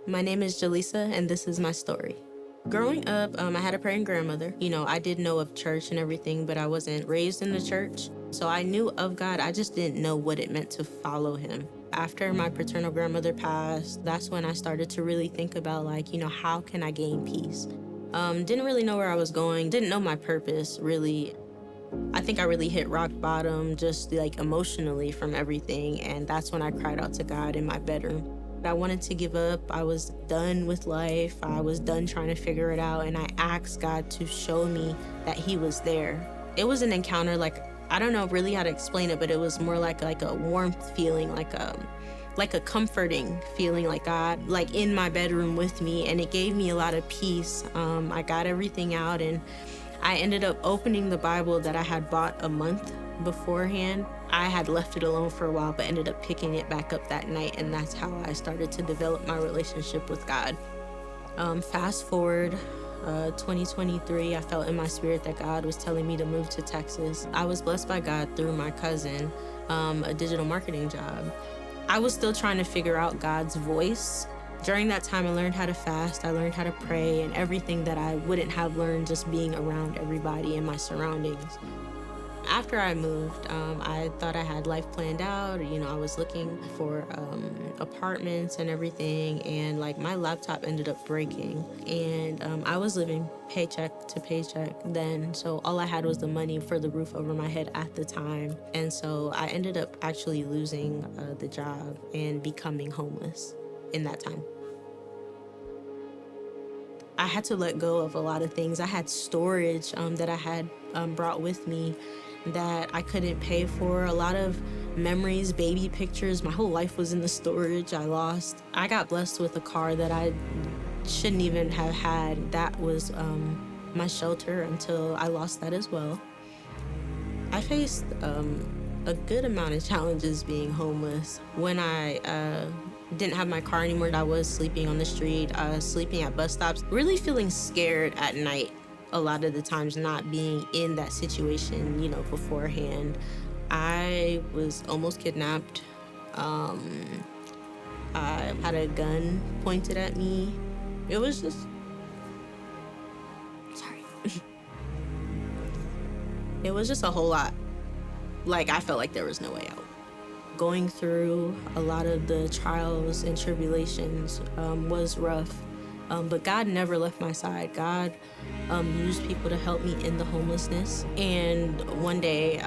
My name is JeLisa, and this is my story. Growing up, I had a praying grandmother. I did know of church and everything, but I wasn't raised in the church. So I knew of God, I just didn't know what it meant to follow him. After my paternal grandmother passed, that's when I started to really think about how can I gain peace? Didn't really know where I was going, didn't know my purpose really. I think I really hit rock bottom just emotionally from everything, and that's when I cried out to God in my bedroom. I wanted to give up. I was done with life. I was done trying to figure it out, and I asked God to show me that he was there. It was an encounter, I don't know really how to explain it, but it was more like a warmth feeling, like a comforting feeling, like God in my bedroom with me, and it gave me a lot of peace. I got everything out, and I ended up opening the Bible that I had bought a month beforehand. I had left it alone for a while, but ended up picking it back up that night, and that's how I started to develop my relationship with God. Fast forward 2023, I felt in my spirit that God was telling me to move to Texas. I was blessed by God through my cousin, a digital marketing job. I was still trying to figure out God's voice. During that time, I learned how to fast, I learned how to pray, and everything that I wouldn't have learned just being around everybody in my surroundings. After I moved, I thought I had life planned out. I was looking for apartments and everything, and my laptop ended up breaking, and I was living paycheck to paycheck then, so all I had was the money for the roof over my head at the time, and so I ended up actually losing the job and becoming homeless in that time. I had to let go of a lot of things. I had storage that I had brought with me that I couldn't pay for. A lot of memories, baby pictures. My whole life was in the storage I lost. I got blessed with a car that I shouldn't even have had. That was my shelter until I lost that as well. I faced a good amount of challenges being homeless. When I didn't have my car anymore, I was sleeping on the street, sleeping at bus stops, really feeling scared at night a lot of the times, not being in that situation, beforehand. I was almost kidnapped. I had a gun pointed at me. It was just... Sorry. It was just a whole lot. I felt like there was no way out. Going through a lot of the trials and tribulations was rough, but God never left my side. God used people to help me in the homelessness, and one day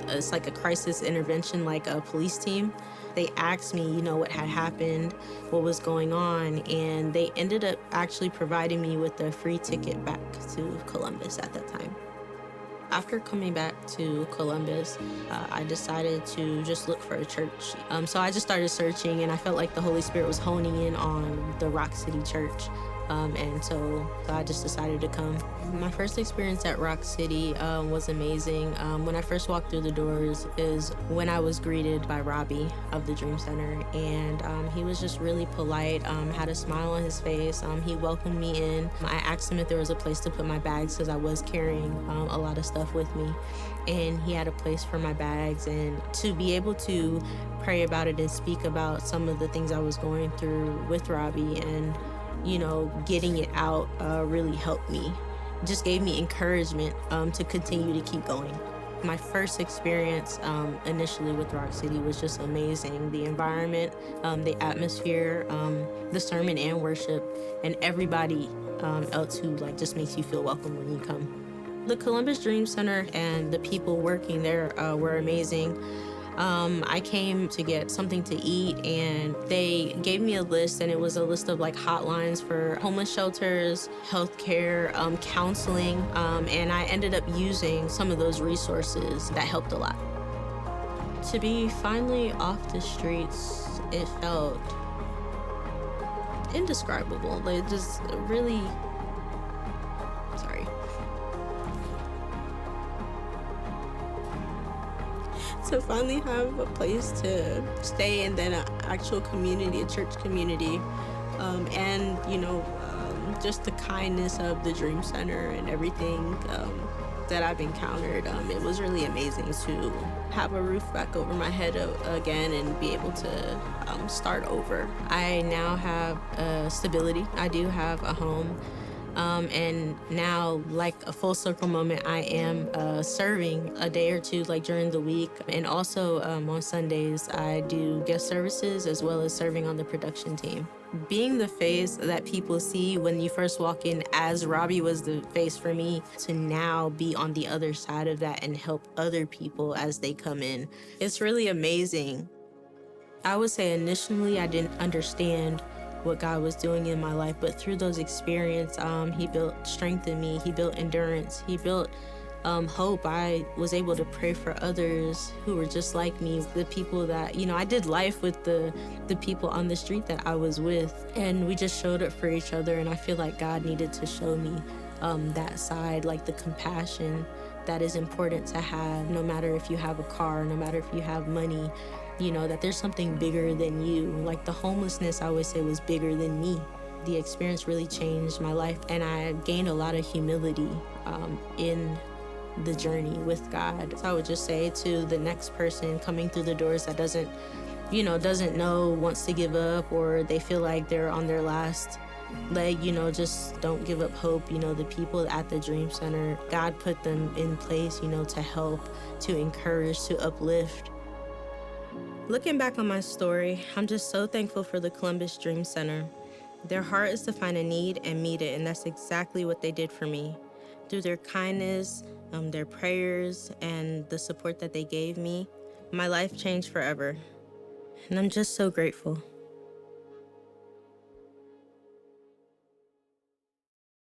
it's like a crisis intervention, like a police team. They asked me, what had happened, what was going on, and they ended up actually providing me with a free ticket back to Columbus at that time. After coming back to Columbus, I decided to just look for a church. So I just started searching, and I felt like the Holy Spirit was honing in on the Rock City Church. And so I just decided to come. My first experience at Rock City was amazing. When I first walked through the doors is when I was greeted by Robbie of the Dream Center, and he was just really polite, had a smile on his face. He welcomed me in. I asked him if there was a place to put my bags because I was carrying a lot of stuff with me, and he had a place for my bags. And to be able to pray about it and speak about some of the things I was going through with Robbie and getting it out really helped me. Just gave me encouragement to continue to keep going. My first experience initially with Rock City was just amazing. The environment, the atmosphere, the sermon and worship, and everybody else who just makes you feel welcome when you come. The Columbus Dream Center and the people working there were amazing. I came to get something to eat, and they gave me a list, and it was a list of hotlines for homeless shelters, healthcare, counseling, and I ended up using some of those resources. That helped a lot. To be finally off the streets, it felt indescribable. It just really... Sorry. To finally have a place to stay, and then an actual community, a church community, and just the kindness of the Dream Center and everything. that I've encountered. It was really amazing to have a roof back over my head again and be able to start over. I now have stability. I do have a home. And now, like a full circle moment, I am serving a day or two, like during the week. And also on Sundays, I do guest services as well as serving on the production team. Being the face that people see when you first walk in, as Robbie was the face for me, to now be on the other side of that and help other people as they come in, it's really amazing. I would say initially I didn't understand what God was doing in my life, but through those experiences, He built strength in me. He built endurance. He built hope. I was able to pray for others who were just like me, the people that, I did life with the people on the street that I was with, and we just showed up for each other. And I feel like God needed to show me that side, like the compassion that is important to have, no matter if you have a car, no matter if you have money, that there's something bigger than you. Like the homelessness, I always say, was bigger than me. The experience really changed my life, and I gained a lot of humility in the journey with God. So I would just say to the next person coming through the doors that doesn't know, wants to give up, or they feel like they're on their last leg, just don't give up hope. The people at the Dream Center, God put them in place, to help, to encourage, to uplift. Looking back on my story, I'm just so thankful for the Columbus Dream Center. Their heart is to find a need and meet it, and that's exactly what they did for me. Through their kindness, their prayers, and the support that they gave me, my life changed forever. And I'm just so grateful.